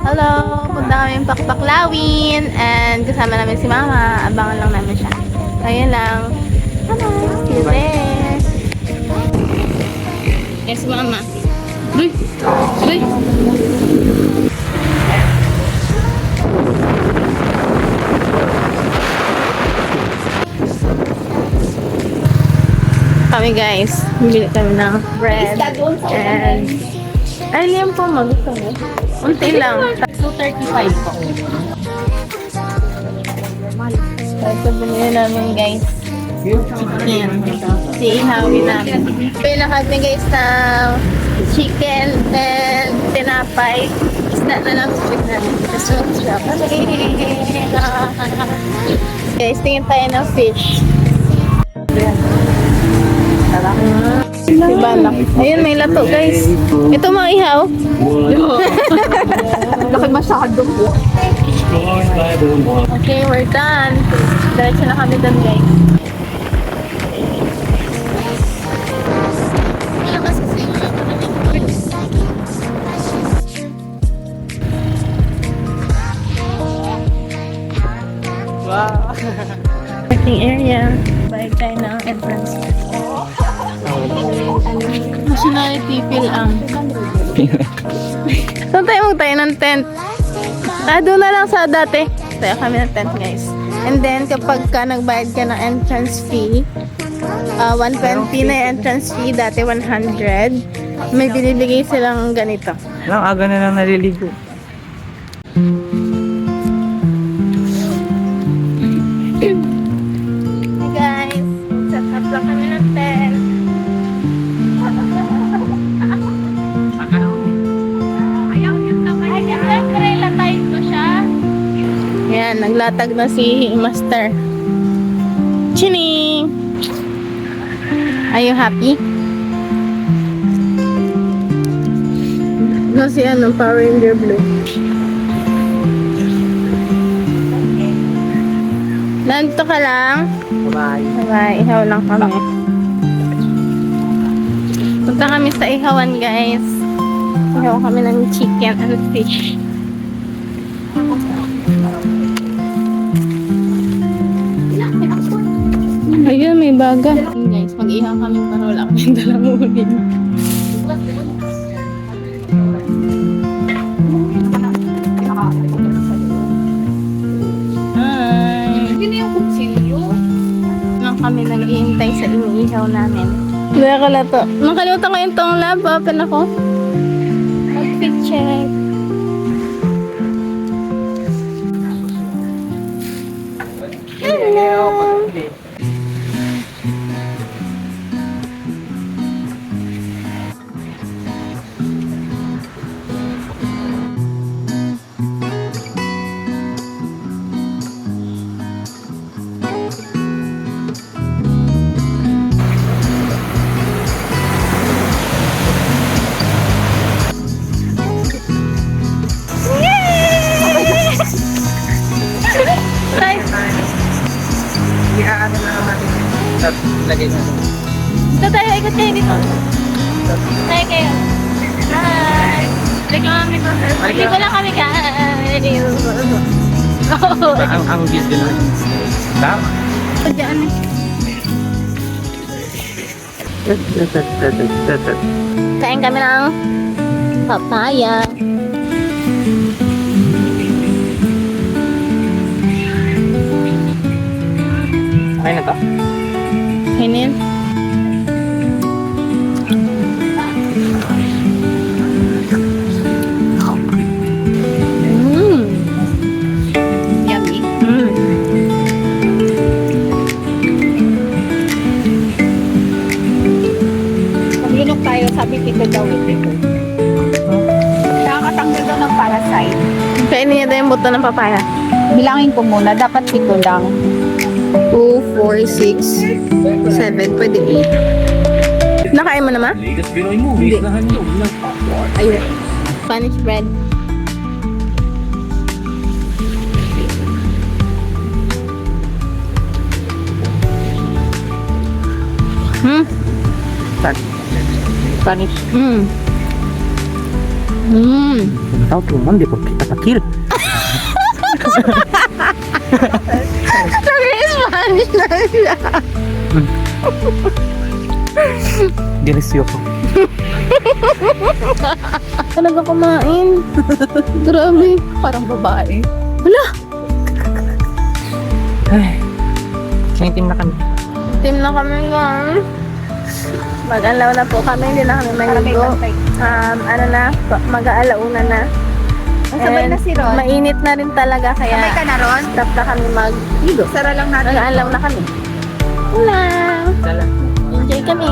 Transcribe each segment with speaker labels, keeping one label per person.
Speaker 1: Hello! Punta kami Pakpaklawin and kasama namin si Mama. Abangan lang namin siya. Ayun lang. Hello! See you there! Yes, Mama. Uy! Uy! Kami guys, bili kami ng bread and ay, liyan po, magusto mo. Unti lang.
Speaker 2: 235 po.
Speaker 1: Ito binili namin guys. Chicken. Iihawin namin. Pila kami guys ng chicken and tinapay. Isda na lang sa namin. Kasi guys, tingin tayo ng fish. Tara. Diba lang? Ayun, may lato guys. Ito mga ihaw.
Speaker 2: Laki masyado po.
Speaker 1: Okay, we're done. Diretso na kami dun guys.
Speaker 2: Wow.
Speaker 1: Parking area. Bayad tayo ng entrance. Nationality feel ang. Saan tayo magtayo ng tent? Doon na lang sa dati. Tayo kami ng tent guys. And then kapag ka nagbayad ka ng entrance fee, 120 na yung entrance fee, dati 100. May binibigay silang ganito.
Speaker 2: Lang, aga na lang naliligo.
Speaker 1: Hey guys, set up lang kami ng tent. Yan, naglatag na si Master. Chining! Are you happy? No, si ano, Power Ranger Blue. Nandito ka lang?
Speaker 2: Bye.
Speaker 1: Bye, ihaw lang kami. Punta kami sa ihawan, guys. Ihaw kami ng chicken and fish. Ayun, may baga. Guys, mag-ihaw kami para wala kami dalang uling. Hi!
Speaker 2: Hindi yung kutsilyo.
Speaker 1: Nang kami nag-iintay sa iniihaw namin. Nakakalato. Nakalimutan ko yung tong lab. Open ako. Outfit check. Hello!
Speaker 2: Ano na natin. Lagay na.
Speaker 1: Dito tayo, ikot kayo dito. Tayo kayo. Hi! Dito lang kami kain.
Speaker 2: Ang views din natin. Tama.
Speaker 1: Diyan eh. Kain kami ng papaya.
Speaker 2: Okay na to?
Speaker 1: Hinin.
Speaker 2: Yummy. Pag-inom tayo, sabi Tito daw ito. Nakakatanggal daw ng parasite.
Speaker 1: Kainin niya daw yung buto ng papaya.
Speaker 2: Bilangin ko muna, dapat 7 lang.
Speaker 1: 2, 4, 6, 7. Pwede 8. Nakain mo naman?
Speaker 3: Latest Pinoy movies na handog ng popcorn.
Speaker 1: Ayun. Spanish bread.
Speaker 2: Spanish.
Speaker 1: Mm.
Speaker 3: Tahu tuh man, di ko kita takil.
Speaker 1: Nag-Spanish na siya.
Speaker 3: Delicioso.
Speaker 1: Talaga kumain. Grabe.
Speaker 2: Parang babae.
Speaker 1: Wala.
Speaker 3: Ay, sinitim na kami.
Speaker 1: Team na kami guys. Mag-alaw na po kami. Hindi na kami maligo. Ano na, mag-aalauna na.
Speaker 2: Sabay na si Ron.
Speaker 1: Mainit na rin talaga
Speaker 2: Sabay
Speaker 1: kaya
Speaker 2: ka na, Ron.
Speaker 1: stop na kami mag-ligo.
Speaker 2: Sara lang natin.
Speaker 1: Mag-aalaw na kami. Wala.
Speaker 3: Sala.
Speaker 1: Enjoy kami.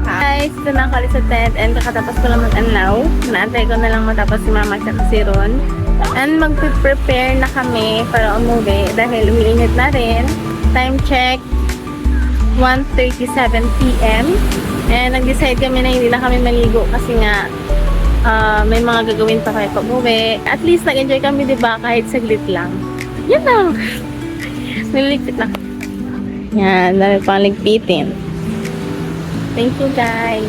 Speaker 1: Guys, ito na ako ulit sa tent and kakatapos ko lang mag-anlaw. Naantay ko na lang matapos si Mama at si Ron. And mag-prepare na kami para umuwi dahil umiinit na rin. Time check, 1:37 p.m. And nag-decide kami na hindi na kami maligo kasi nga may mga gagawin pa kayo pag uwi. At least nag-enjoy kami, diba? Kahit saglit lang. Yan lang. Niligpit na. Yan, dami pang ligpitin. Thank you guys.